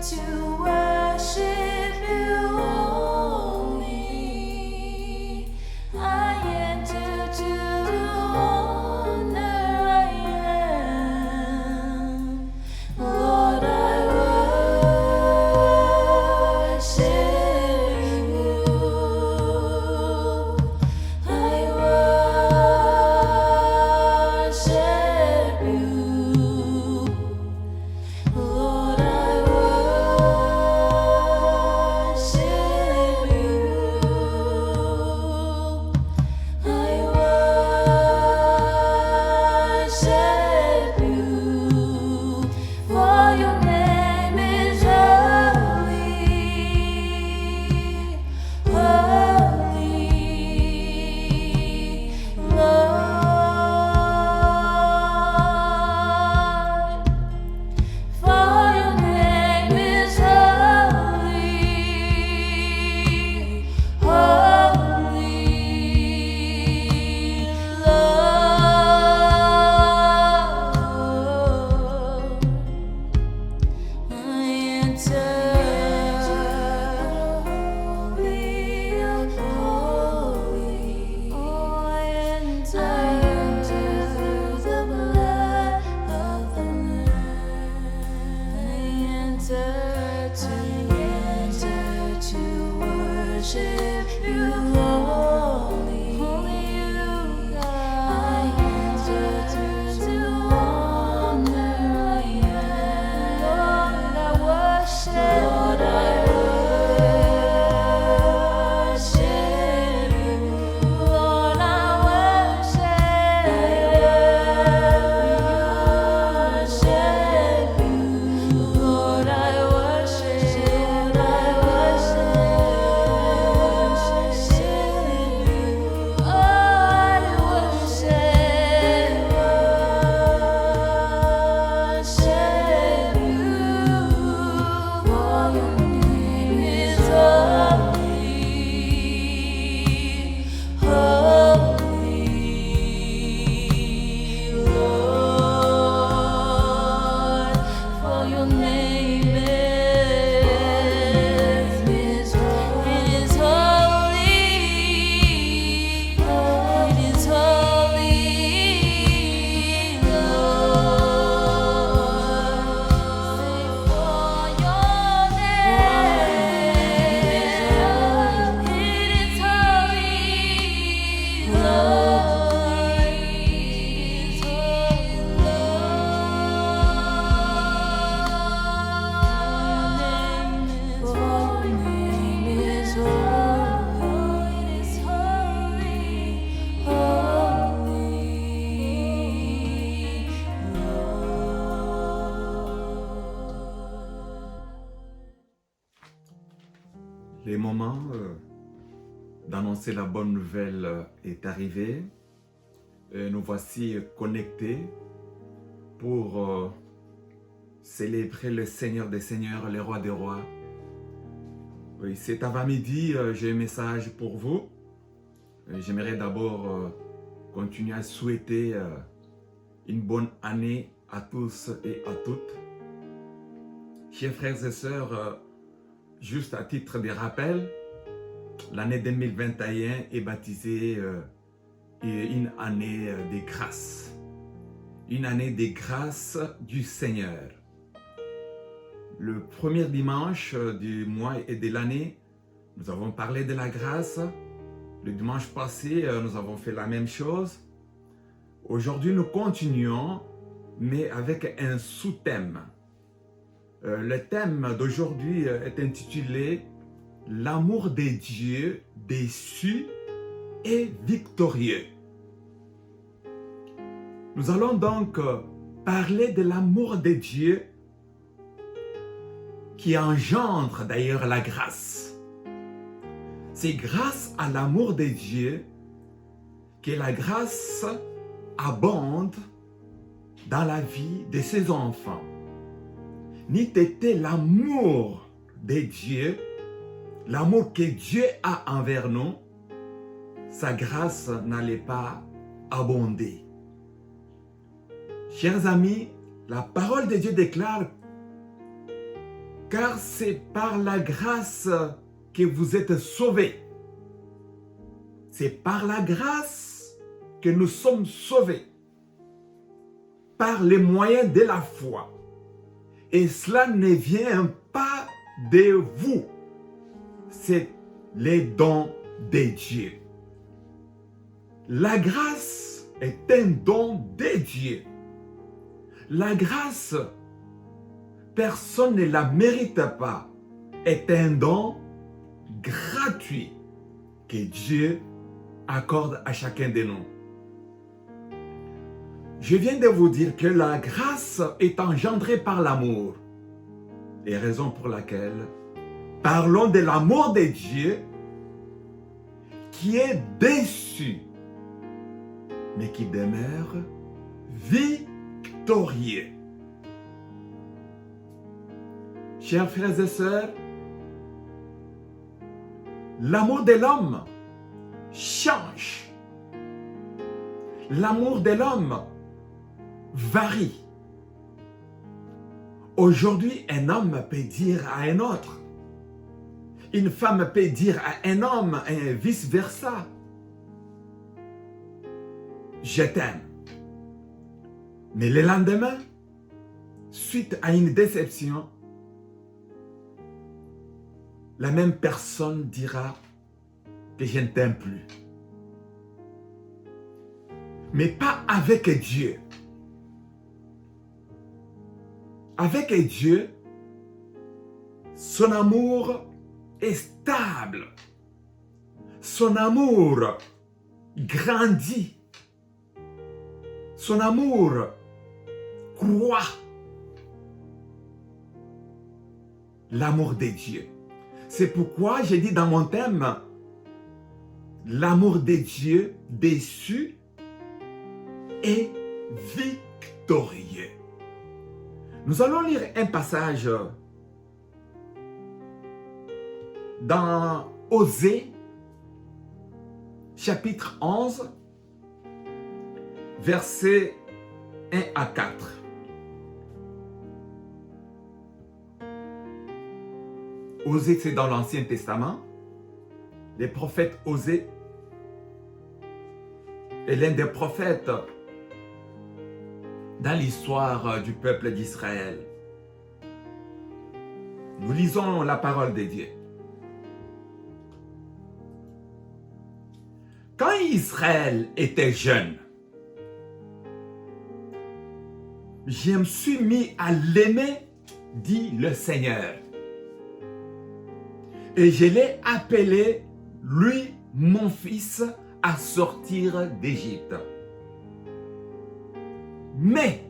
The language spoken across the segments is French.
to worship you only. I enter to honor I am. Lord, I worship you. I worship you. Lord, I worship you. I worship you. For your name is holy, holy, Lord. For your name is holy, holy, Lord. I enter holy of holies. I enter through the blood of the Lamb. I enter to worship you only. Only you, God. I enter to honor I am. Lord, I worship. Lord, I worship you. Lord, I worship. I worship you. Lord, I worship. Lord, I worship you. Oh, I worship you. For your name is holy, holy, Lord. For your name is holy, it is holy, Lord. For your name is holy, Lord. It is holy, for your name is holy, it is holy, holy, Lord. Les moments d'annoncer la bonne nouvelle est arrivé. Nous voici connectés pour célébrer le Seigneur des Seigneurs, le Roi des Rois. Oui, cet avant-midi, j'ai un message pour vous. J'aimerais d'abord continuer à souhaiter une bonne année à tous et à toutes. Chers frères et sœurs, juste à titre de rappel, l'année 2021 est baptisée une année de grâce. Une année de grâce du Seigneur. Le premier dimanche du mois et de l'année, nous avons parlé de la grâce. Le dimanche passé, nous avons fait la même chose. Aujourd'hui, nous continuons, mais avec un sous-thème. Le thème d'aujourd'hui est intitulé « L'amour de Dieu déçu et victorieux ». Nous allons donc parler de l'amour de Dieu qui engendre d'ailleurs la grâce. C'est grâce à l'amour de Dieu que la grâce abonde dans la vie de ses enfants. N'eût été l'amour de Dieu, l'amour que Dieu a envers nous, sa grâce n'allait pas abonder. Chers amis, la parole de Dieu déclare Car c'est par la grâce que vous êtes sauvés. C'est par la grâce que nous sommes sauvés. Par les moyens de la foi. Et cela ne vient pas de vous. C'est les dons de Dieu. La grâce est un don de Dieu. La grâce, personne ne la mérite pas, est un don gratuit que Dieu accorde à chacun de nous. Je viens de vous dire que la grâce est engendrée par l'amour. Et raison pour laquelle parlons de l'amour de Dieu qui est déçu, mais qui demeure victorieux. Chers frères et sœurs, l'amour de l'homme change. L'amour de l'homme varie. Aujourd'hui, un homme peut dire à un autre. Une femme peut dire à un homme et vice-versa. Je t'aime. Mais le lendemain, suite à une déception, la même personne dira que je ne t'aime plus. Mais pas avec Dieu. Avec Dieu, son amour est stable. Son amour grandit. Son amour croît. L'amour de Dieu. C'est pourquoi j'ai dit dans mon thème, l'amour de Dieu déçu et victorieux. Nous allons lire un passage dans Osée, chapitre 11, versets 1 à 4. Osée, c'est dans l'Ancien Testament. Le prophète Osée est l'un des prophètes dans l'histoire du peuple d'Israël. Nous lisons la parole de Dieu. Quand Israël était jeune, je me suis mis à l'aimer, dit le Seigneur. Et je l'ai appelé, lui, mon fils, à sortir d'Égypte. Mais,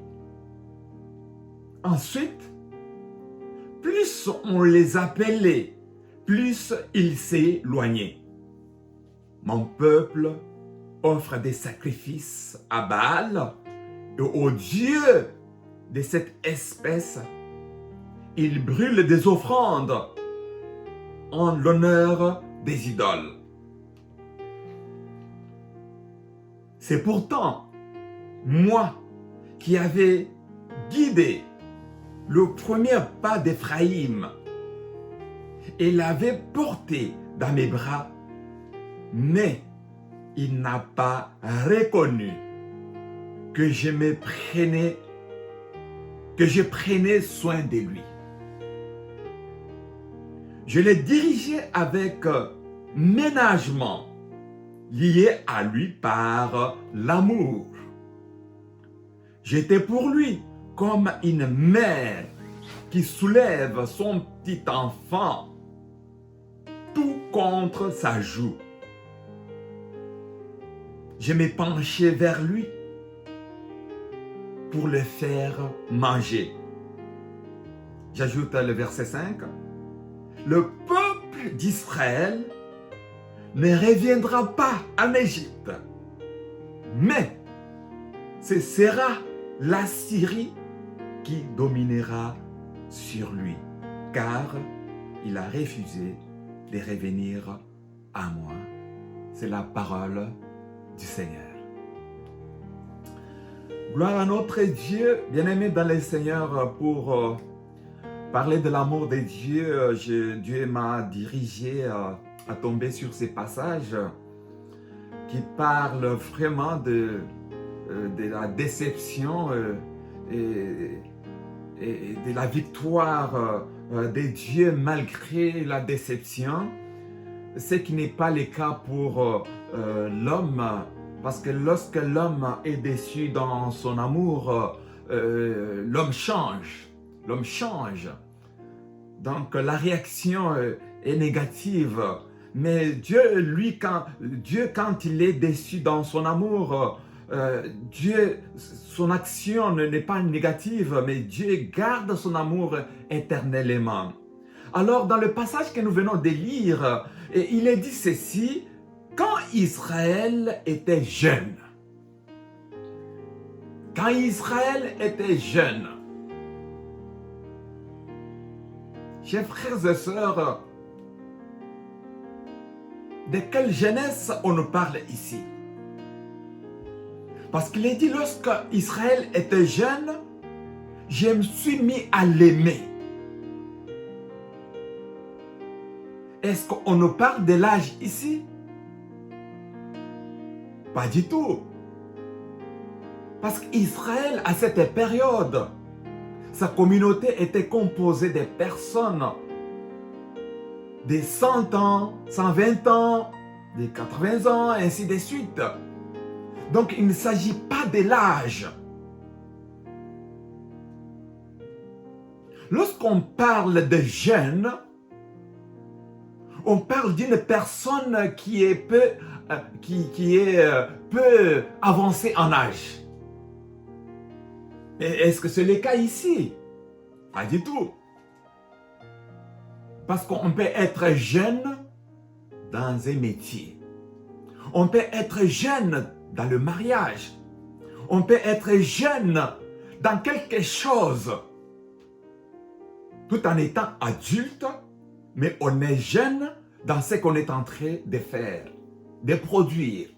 ensuite, plus on les appelait, plus ils s'éloignaient. Mon peuple offre des sacrifices à Baal et aux dieux de cette espèce. Il brûle des offrandes en l'honneur des idoles. C'est pourtant moi qui avais guidé le premier pas d'Éphraïm et l'avais porté dans mes bras, mais il n'a pas reconnu que je prenais soin de lui. Je l'ai dirigé avec ménagement, lié à lui par l'amour. J'étais pour lui comme une mère qui soulève son petit enfant tout contre sa joue. Je me penchais vers lui pour le faire manger. J'ajoute le verset 5. Le peuple d'Israël ne reviendra pas en Égypte, mais ce sera la Syrie qui dominera sur lui, car il a refusé de revenir à moi. C'est la parole du Seigneur. Gloire à notre Dieu, bien-aimé dans le Seigneur, pour parler de l'amour de Dieu, Dieu m'a dirigé à tomber sur ces passages qui parlent vraiment de la déception et de la victoire de Dieu malgré la déception, ce qui n'est pas le cas pour l'homme, parce que lorsque l'homme est déçu dans son amour, l'homme change. L'homme change. Donc la réaction est négative. Mais Dieu, lui, quand il est déçu dans son amour, Dieu, son action n'est pas négative, mais Dieu garde son amour éternellement. Alors, dans le passage que nous venons de lire, il est dit ceci, quand Israël était jeune. Quand Israël était jeune. Chers frères et sœurs, de quelle jeunesse on nous parle ici? Parce qu'il est dit, lorsque Israël était jeune, je me suis mis à l'aimer. Est-ce qu'on nous parle de l'âge ici? Pas du tout. Parce qu'Israël, à cette période, sa communauté était composée de personnes de 100 ans, 120 ans, de 80 ans, ainsi de suite. Donc, il ne s'agit pas de l'âge. Lorsqu'on parle de jeune, on parle d'une personne qui est peu avancée en âge. Est-ce que c'est le cas ici? Pas du tout. Parce qu'on peut être jeune dans un métier. On peut être jeune dans le mariage. On peut être jeune dans quelque chose. Tout en étant adulte, mais on est jeune dans ce qu'on est en train de faire, de produire,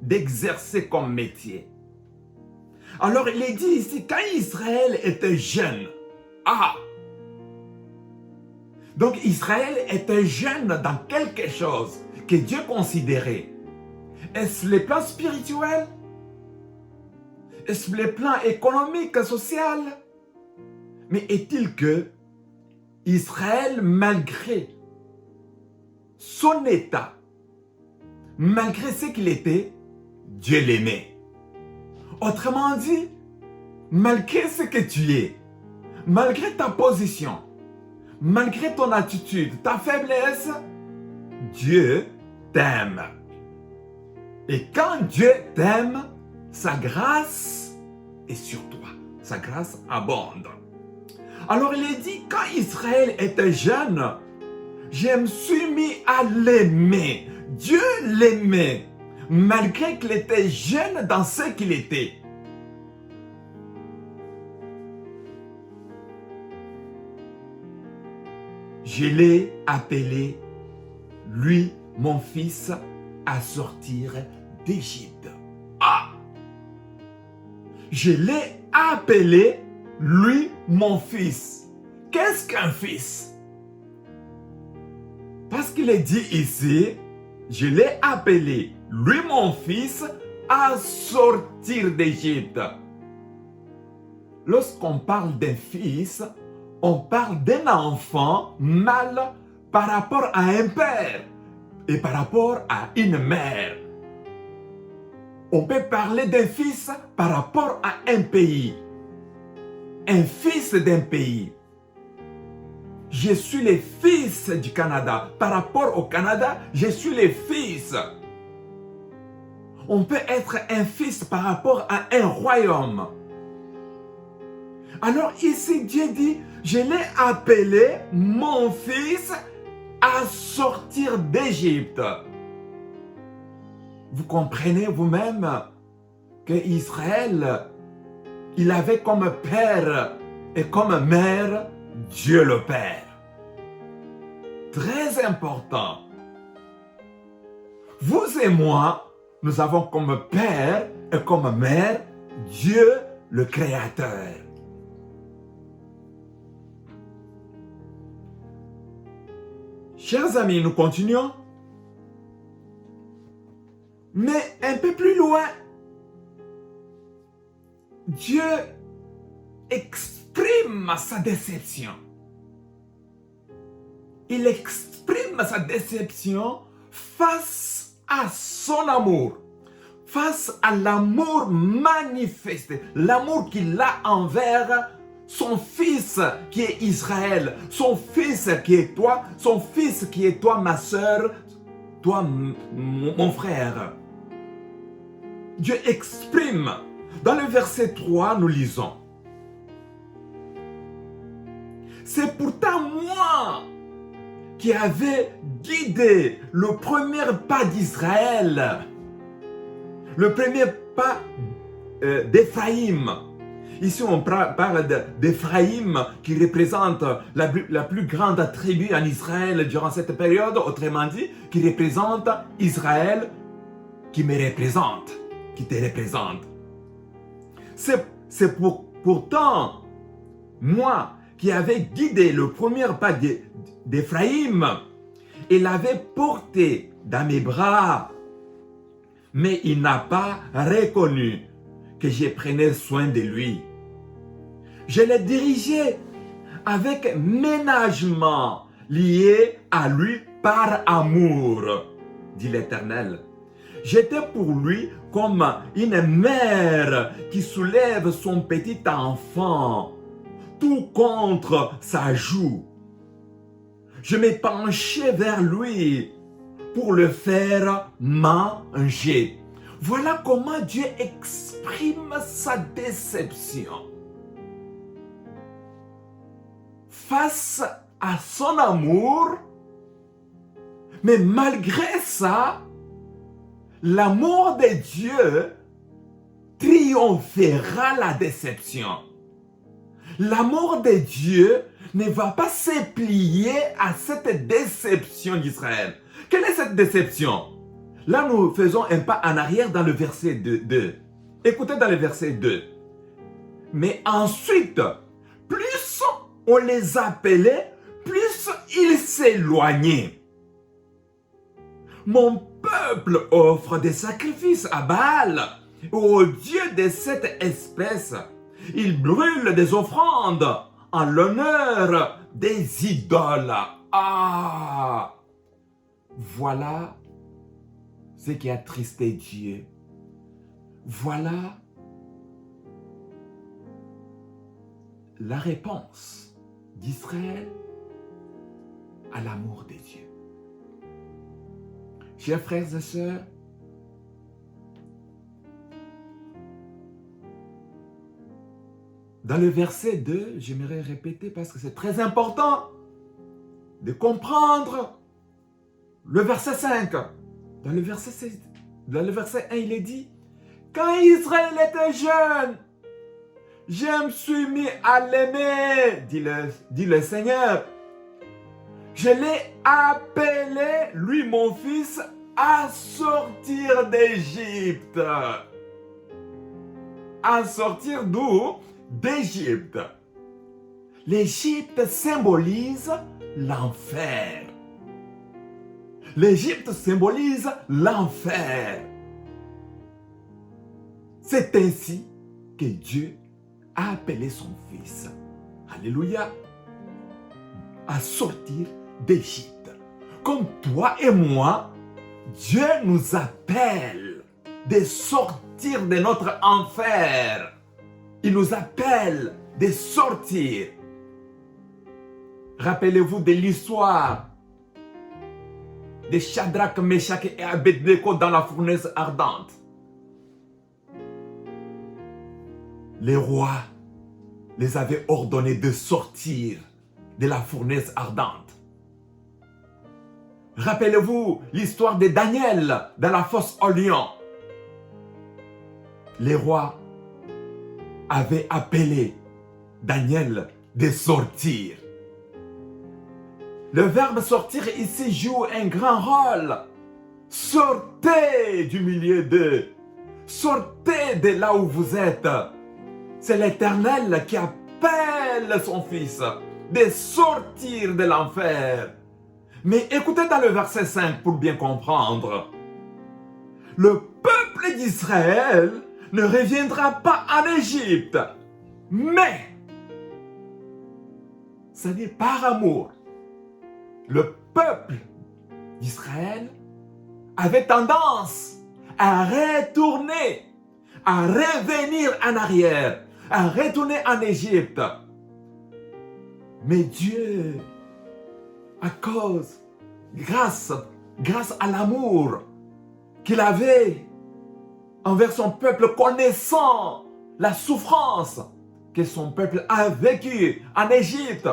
d'exercer comme métier. Alors il est dit ici, quand Israël était jeune, donc Israël était jeune dans quelque chose que Dieu considérait. Est-ce le plan spirituel? Est-ce le plan économique, social? Mais est-il que Israël, malgré son état, malgré ce qu'il était, Dieu l'aimait. Autrement dit, malgré ce que tu es, malgré ta position, malgré ton attitude, ta faiblesse, Dieu t'aime. Et quand Dieu t'aime, sa grâce est sur toi. Sa grâce abonde. Alors il est dit, quand Israël était jeune, je me suis mis à l'aimer. Dieu l'aimait, malgré qu'il était jeune dans ce qu'il était. Je l'ai appelé, lui, mon fils, à sortir d'Égypte. Je l'ai appelé, lui, mon fils. Qu'est-ce qu'un fils? Parce qu'il est dit ici, je l'ai appelé, lui, mon fils, à sortir d'Égypte. Lorsqu'on parle d'un fils, on parle d'un enfant mâle par rapport à un père et par rapport à une mère. On peut parler d'un fils par rapport à un pays. Un fils d'un pays. Je suis le fils du Canada. Par rapport au Canada, je suis le fils. On peut être un fils par rapport à un royaume. Alors ici, Dieu dit, je l'ai appelé mon fils à sortir d'Égypte. Vous comprenez vous-même que Israël, il avait comme père et comme mère Dieu le Père. Très important. Vous et moi, nous avons comme père et comme mère Dieu le Créateur. Chers amis, nous continuons. Mais un peu plus loin, Dieu exprime sa déception. Il exprime sa déception face à son amour, face à l'amour manifesté, l'amour qu'il a envers son fils qui est Israël, son fils qui est toi, son fils qui est toi, ma soeur, toi, mon frère. Dieu exprime. Dans le verset 3, nous lisons. C'est pourtant moi qui avais guidé le premier pas d'Israël, le premier pas d'Éphraïm. Ici, on parle d'Éphraïm qui représente la plus grande tribu en Israël durant cette période, autrement dit, qui représente Israël, qui me représente, qui te représente. C'est pourtant moi qui avais guidé le premier pas d'Éphraïm et l'avais porté dans mes bras, mais il n'a pas reconnu que je prenais soin de lui. Je l'ai dirigé avec ménagement lié à lui par amour, dit l'Éternel. J'étais pour lui comme une mère qui soulève son petit enfant, tout contre sa joue. Je me penchais vers lui pour le faire manger. Voilà comment Dieu exprime sa déception. Face à son amour, mais malgré ça, l'amour de Dieu triomphera la déception. L'amour de Dieu ne va pas se plier à cette déception d'Israël. Quelle est cette déception? Là, nous faisons un pas en arrière dans le verset 2. Écoutez dans le verset 2. Mais ensuite, plus on les appelait, plus ils s'éloignaient. Mon peuple offre des sacrifices à Baal, au Dieu de cette espèce. Il brûle des offrandes en l'honneur des idoles. Ah! Voilà ce qui a attristé Dieu. Voilà la réponse d'Israël à l'amour de Dieu. Chers frères et sœurs, dans le verset 2, j'aimerais répéter parce que c'est très important de comprendre le verset 5. Dans le verset 1, il est dit, « Quand Israël était jeune, je me suis mis à l'aimer, dit le Seigneur. Je l'ai appelé, lui mon fils, à sortir d'Égypte. » À sortir d'où? D'Égypte. L'Égypte symbolise l'enfer. L'Égypte symbolise l'enfer. C'est ainsi que Dieu a appelé son fils, alléluia, à sortir d'Égypte. Comme toi et moi, Dieu nous appelle de sortir de notre enfer. Il nous appelle de sortir. Rappelez-vous de l'histoire de Shadrach, Meshach et Abednego dans la fournaise ardente. Les rois les avaient ordonnés de sortir de la fournaise ardente. Rappelez-vous l'histoire de Daniel dans la fosse aux lions. Les rois avaient appelé Daniel de sortir. Le verbe sortir ici joue un grand rôle. Sortez du milieu d'eux. Sortez de là où vous êtes. C'est l'Éternel qui appelle son fils de sortir de l'enfer. Mais écoutez dans le verset 5 pour bien comprendre. Le peuple d'Israël ne reviendra pas en Égypte, mais ce n'est par amour. Le peuple d'Israël avait tendance à retourner, à revenir en arrière, à retourner en Égypte. Mais Dieu, grâce à l'amour qu'il avait envers son peuple, connaissant la souffrance que son peuple a vécue en Égypte,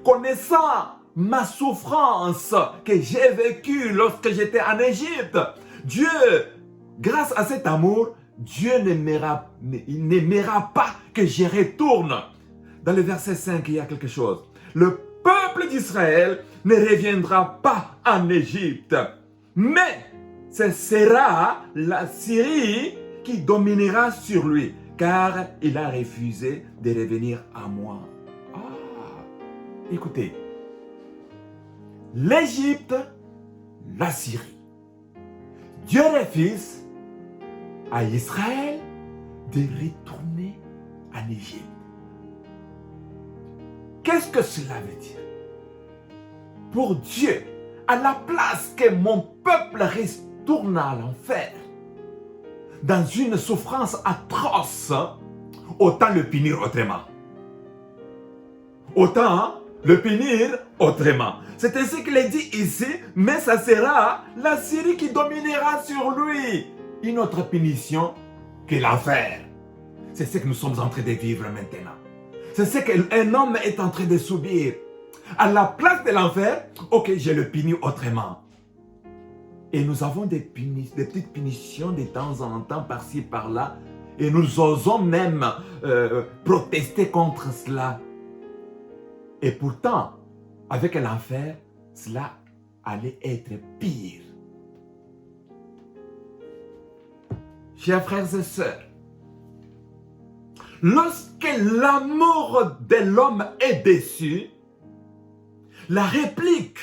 connaissant ma souffrance que j'ai vécue lorsque j'étais en Égypte, Dieu, grâce à cet amour, Dieu n'aimera pas que je retourne. Dans le verset 5, il y a quelque chose. Le peuple d'Israël ne reviendra pas en Égypte, mais ce sera la Syrie qui dominera sur lui, car il a refusé de revenir à moi. Écoutez, l'Égypte, la Syrie. Dieu refuse à Israël de retourner en Égypte. Qu'est-ce que cela veut dire? Pour Dieu, à la place que mon peuple retourne à l'enfer, dans une souffrance atroce, autant le punir autrement. Autant le punir autrement. C'est ainsi qu'il est dit ici, mais ça sera la Syrie qui dominera sur lui. Une autre punition que l'enfer. C'est ce que nous sommes en train de vivre maintenant. C'est ce qu'un homme est en train de subir. À la place de l'enfer, ok, je le punis autrement. Et nous avons des petites punitions de temps en temps, par-ci, par-là. Et nous osons même protester contre cela. Et pourtant, avec l'enfer, cela allait être pire. Chers frères et sœurs, lorsque l'amour de l'homme est déçu, la réplique,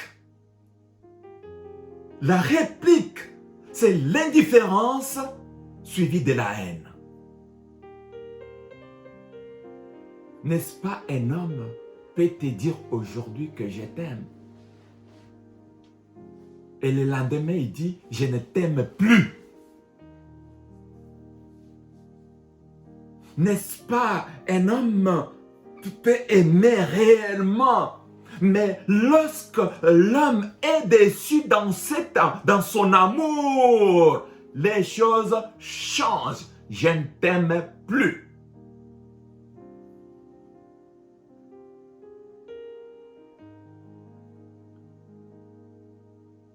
c'est l'indifférence suivie de la haine. N'est-ce pas un homme peut te dire aujourd'hui que je t'aime? Et le lendemain, il dit, je ne t'aime plus. N'est-ce pas un homme peut aimer réellement? Mais lorsque l'homme est déçu dans son amour, les choses changent. Je ne t'aime plus.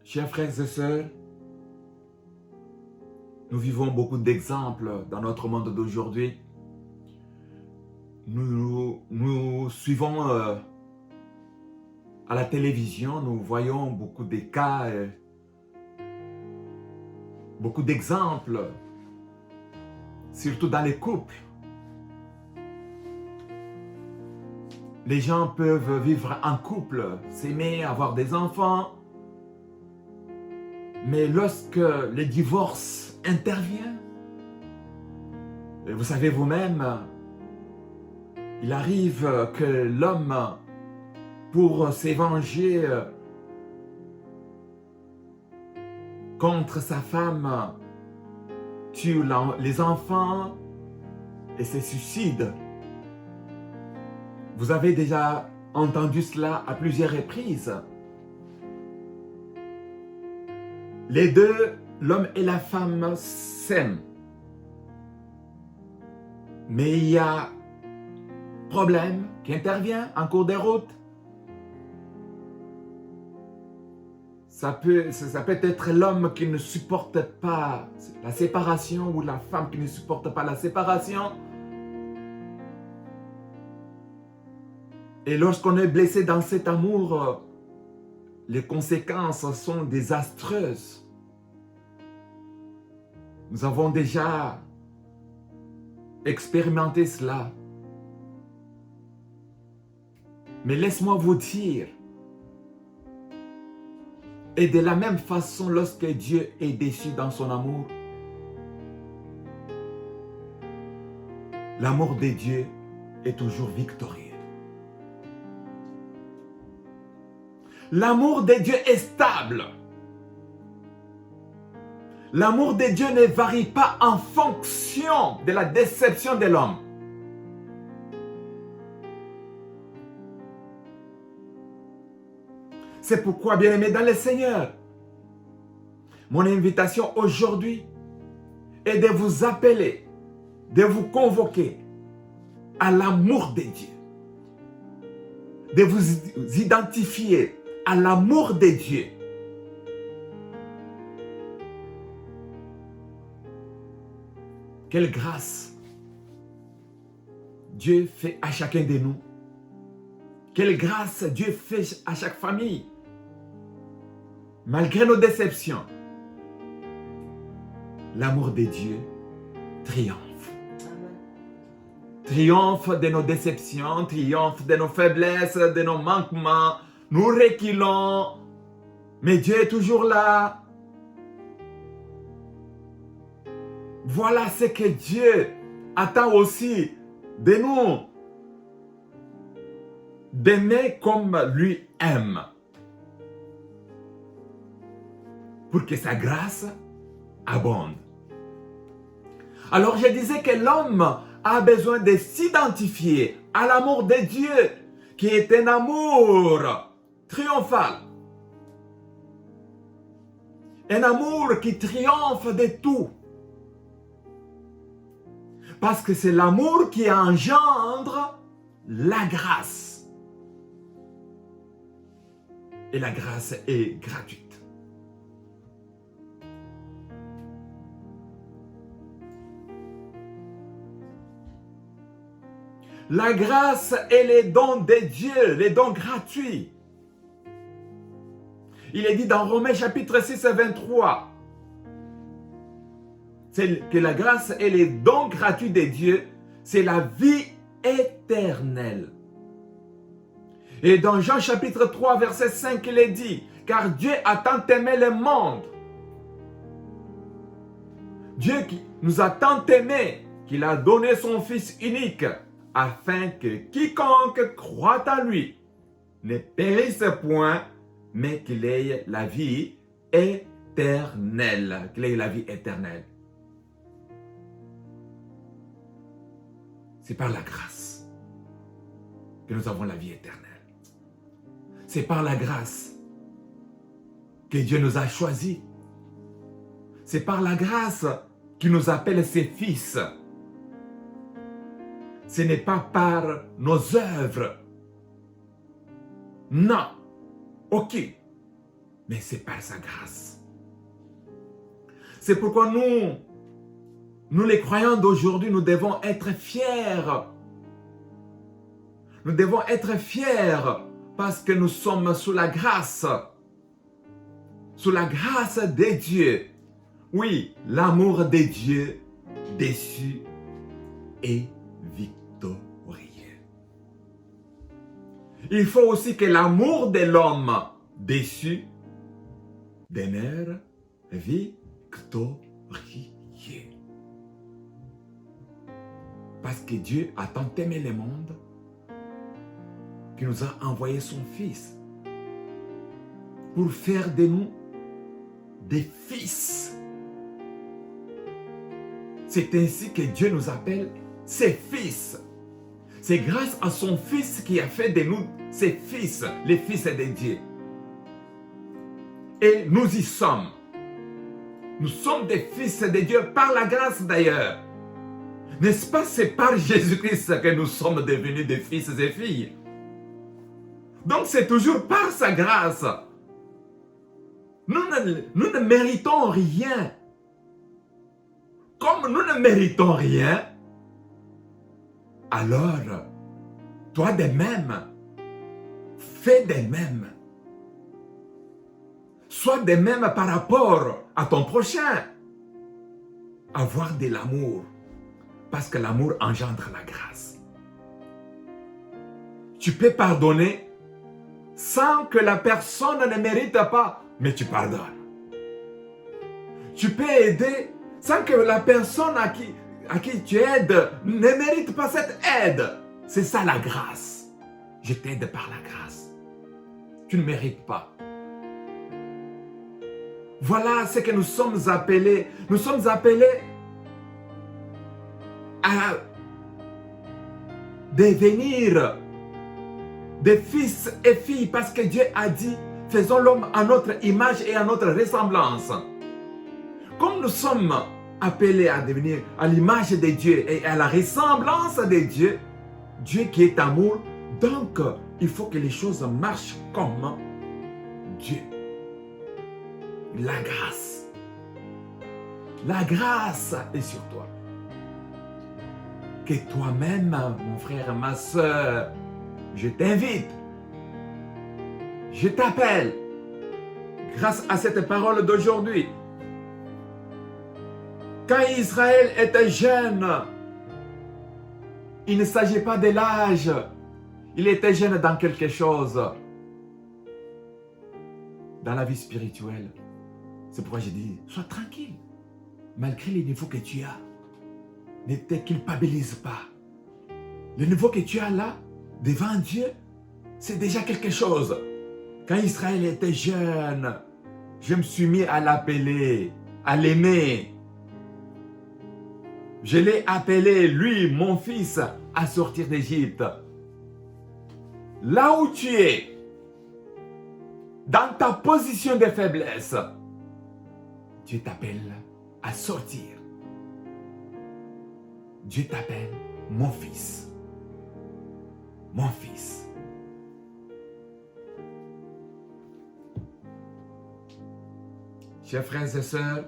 Chers frères et sœurs, nous vivons beaucoup d'exemples dans notre monde d'aujourd'hui. Nous suivons à la télévision, nous voyons beaucoup de cas, beaucoup d'exemples, surtout dans les couples. Les gens peuvent vivre en couple, s'aimer, avoir des enfants, mais lorsque le divorce intervient, vous savez vous-même, il arrive que l'homme, pour se venger contre sa femme, tue les enfants et se suicide. Vous avez déjà entendu cela à plusieurs reprises. Les deux, l'homme et la femme, s'aiment. Mais il y a problème qui intervient en cours de route. Ça peut être l'homme qui ne supporte pas la séparation ou la femme qui ne supporte pas la séparation. Et lorsqu'on est blessé dans cet amour, les conséquences sont désastreuses. Nous avons déjà expérimenté cela. Mais laisse-moi vous dire Et de la même façon, lorsque Dieu est déçu dans son amour, l'amour de Dieu est toujours victorieux. L'amour de Dieu est stable. L'amour de Dieu ne varie pas en fonction de la déception de l'homme. C'est pourquoi, bien-aimés dans le Seigneur, mon invitation aujourd'hui est de vous appeler, de vous convoquer à l'amour de Dieu, de vous identifier à l'amour de Dieu. Quelle grâce Dieu fait à chacun de nous. Quelle grâce Dieu fait à chaque famille. Malgré nos déceptions, l'amour de Dieu triomphe. Triomphe de nos déceptions, triomphe de nos faiblesses, de nos manquements. Nous reculons, mais Dieu est toujours là. Voilà ce que Dieu attend aussi de nous. D'aimer comme lui aime. Pour que sa grâce abonde. Alors je disais que l'homme a besoin de s'identifier à l'amour de Dieu, qui est un amour triomphal. Un amour qui triomphe de tout. Parce que c'est l'amour qui engendre la grâce. Et la grâce est gratuite. La grâce est les dons de Dieu, les dons gratuits. Il est dit dans Romains chapitre 6 et 23 que la grâce et les dons gratuits de Dieu, c'est la vie éternelle. Et dans Jean chapitre 3 verset 5, il est dit, car Dieu a tant aimé le monde. Dieu qui nous a tant aimés qu'il a donné son Fils unique, afin que quiconque croit en lui ne périsse point, mais qu'il ait la vie éternelle. Qu'il ait la vie éternelle. C'est par la grâce que nous avons la vie éternelle. C'est par la grâce que Dieu nous a choisis. C'est par la grâce qu'il nous appelle ses fils. Ce n'est pas par nos œuvres. Non. Ok. Mais c'est par sa grâce. C'est pourquoi nous les croyants d'aujourd'hui, nous devons être fiers. Nous devons être fiers parce que nous sommes sous la grâce. Sous la grâce de Dieu. Oui, l'amour de Dieu déçu et victorieux. Il faut aussi que l'amour de l'homme déçu demeure victorieux. Parce que Dieu a tant aimé le monde qu'il nous a envoyé son Fils pour faire de nous des fils. C'est ainsi que Dieu nous appelle ses fils. C'est grâce à son Fils qui a fait de nous ses fils, les fils de Dieu. Et nous y sommes. Nous sommes des fils de Dieu par la grâce d'ailleurs. N'est-ce pas, c'est par Jésus-Christ que nous sommes devenus des fils et filles. Donc c'est toujours par sa grâce. Nous ne méritons rien. Comme nous ne méritons rien, alors, toi de même, fais de même. Sois de même par rapport à ton prochain. Avoir de l'amour. Parce que l'amour engendre la grâce. Tu peux pardonner sans que la personne ne mérite pas, mais tu pardonnes. Tu peux aider sans que la personne à qui tu aides ne mérite pas cette aide. C'est ça la grâce. Je t'aide par la grâce. Tu ne mérites pas. Voilà ce que nous sommes appelés. Nous sommes appelés à devenir des fils et filles parce que Dieu a dit, faisons l'homme à notre image et à notre ressemblance. Comme nous sommes appelés à devenir à l'image de Dieu et à la ressemblance de Dieu, Dieu qui est amour, donc il faut que les choses marchent comme Dieu. La grâce. La grâce est sur toi. Que toi-même, mon frère, ma soeur, je t'invite, je t'appelle, grâce à cette parole d'aujourd'hui. Quand Israël était jeune, il ne s'agit pas de l'âge, il était jeune dans quelque chose, dans la vie spirituelle. C'est pourquoi j'ai dit, sois tranquille, malgré les niveaux que tu as. Ne te culpabilise pas. Le niveau que tu as là, devant Dieu, c'est déjà quelque chose. Quand Israël était jeune, je me suis mis à l'appeler, à l'aimer. Je l'ai appelé, lui, mon fils, à sortir d'Égypte. Là où tu es, dans ta position de faiblesse, Dieu t'appelle à sortir. Dieu t'appelle mon fils. Mon fils. Chers frères et sœurs,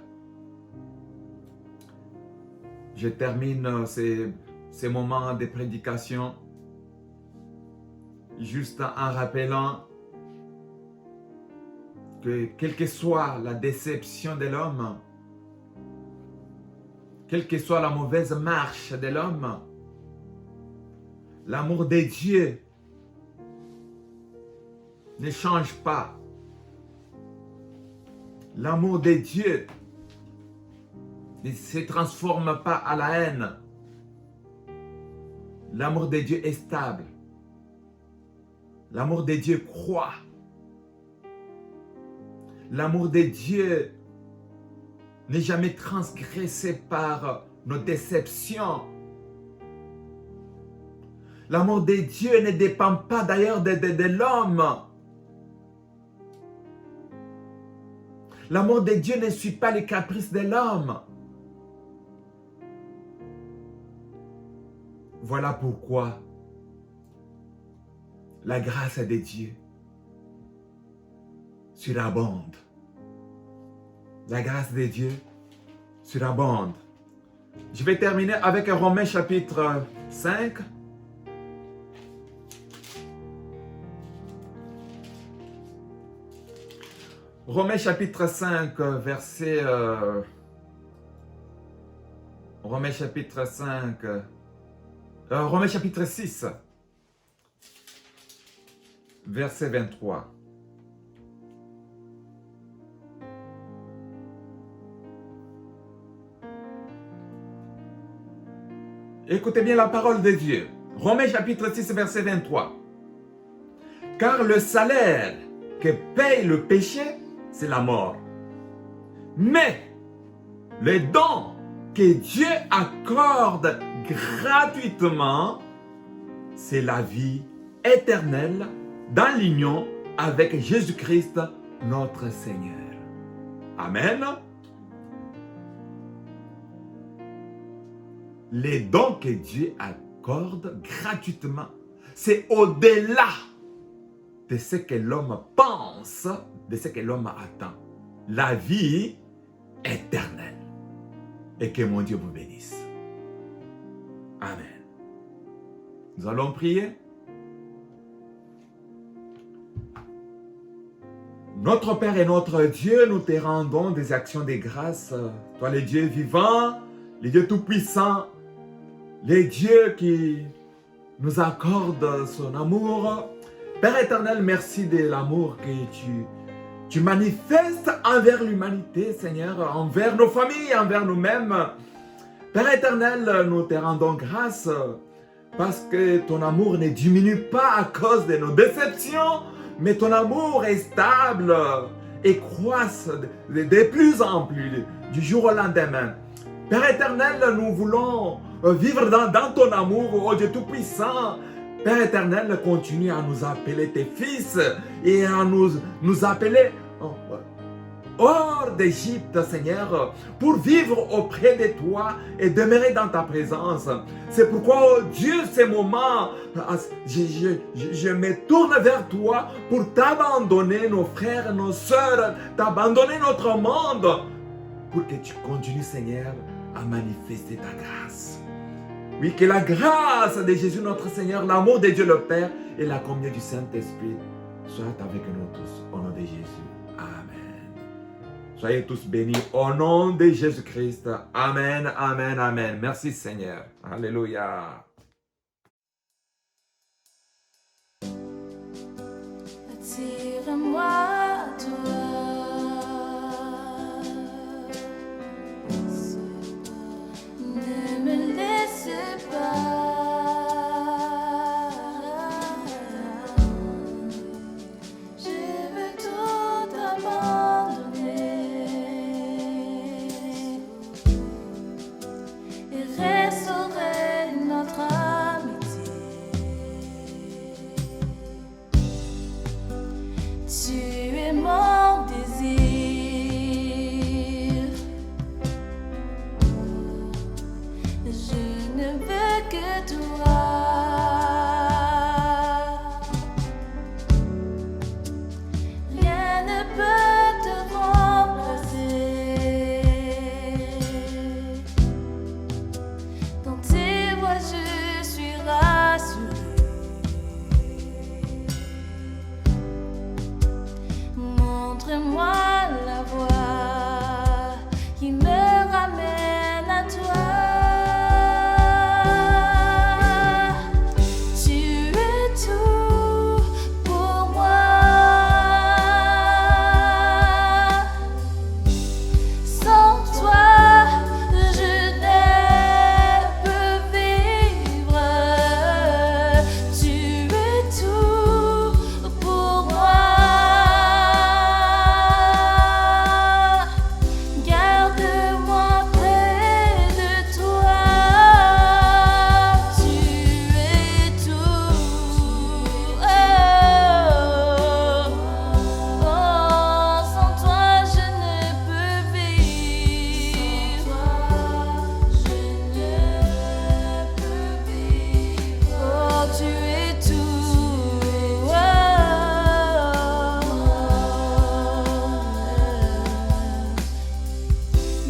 je termine ces moments de prédication juste en rappelant que quelle que soit la déception de l'homme, quelle que soit la mauvaise marche de l'homme, l'amour de Dieu ne change pas. L'amour de Dieu ne se transforme pas à la haine. L'amour de Dieu est stable. L'amour de Dieu croît. L'amour de Dieu n'est jamais transgressé par nos déceptions. L'amour de Dieu ne dépend pas d'ailleurs de l'homme. L'amour de Dieu ne suit pas les caprices de l'homme. Voilà pourquoi la grâce de Dieu surabonde. La grâce de Dieu surabonde. Je vais terminer avec Romains chapitre 5. Romains chapitre 5, verset... Romains chapitre 5... Romains chapitre 6, verset 23. Écoutez bien la parole de Dieu. Romains chapitre 6, verset 23. Car le salaire que paye le péché, c'est la mort. Mais le don que Dieu accorde gratuitement, c'est la vie éternelle dans l'union avec Jésus-Christ, notre Seigneur. Amen. Les dons que Dieu accorde gratuitement, c'est au-delà de ce que l'homme pense, de ce que l'homme attend. La vie éternelle. Et que mon Dieu vous bénisse. Amen. Nous allons prier. Notre Père et notre Dieu, nous te rendons des actions de grâce. Toi, le Dieu vivant, le Dieu tout-puissant, le Dieu qui nous accorde son amour, Père éternel, merci de l'amour que tu manifestes envers l'humanité, Seigneur, envers nos familles, envers nous-mêmes. Père éternel, nous te rendons grâce parce que ton amour ne diminue pas à cause de nos déceptions, mais ton amour est stable et croisse de plus en plus du jour au lendemain. Père éternel, nous voulons vivre dans ton amour, oh Dieu Tout-Puissant. Père éternel, continue à nous appeler tes fils et à nous appeler hors d'Égypte, Seigneur, pour vivre auprès de toi et demeurer dans ta présence. C'est pourquoi, oh Dieu, ces moments, je me tourne vers toi pour t'abandonner, nos frères, nos sœurs, t'abandonner notre monde, pour que tu continues, Seigneur, à manifester ta grâce. Oui, que la grâce de Jésus notre Seigneur, l'amour de Dieu le Père et la communion du Saint-Esprit soient avec nous tous, au nom de Jésus. Amen. Soyez tous bénis au nom de Jésus-Christ. Amen, amen, amen. Merci Seigneur. Alléluia. Attire-moi à toi. Ne me laisse pas. Je veux tout abandonner et restaurer notre amitié. Tu es mon désir. Je ne veux que toi. Rien ne peut te remplacer. Dans tes voies, je suis rassurée. Montre-moi la voie qui me ramène à toi. Tu es tout pour moi. Sans toi, je ne peux vivre. Tu es tout pour moi. Garde-moi près de toi. Tu es tout. Sans toi, je ne peux vivre. Je ne peux vivre. Oh, tu es tout.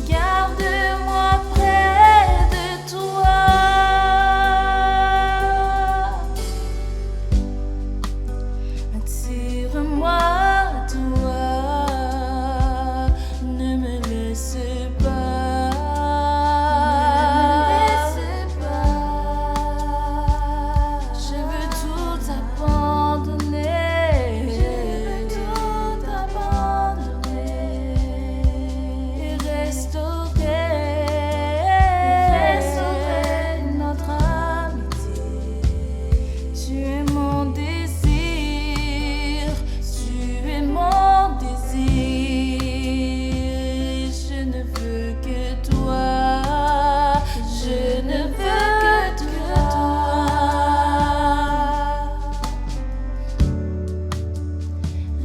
Garde-moi près de toi. Attire-moi à toi. Ne me laisse pas. Ne me laisse pas. Je veux tout abandonner. Je veux tout abandonner et restaurer notre amitié. Tu es mon désir. Tu es mon désir. Je ne veux que toi. Je ne veux que toi.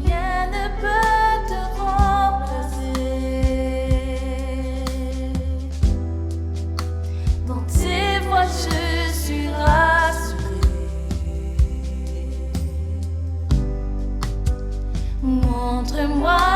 Rien ne peut te remplacer. Dans tes voies, je suis rassurée. Montre-moi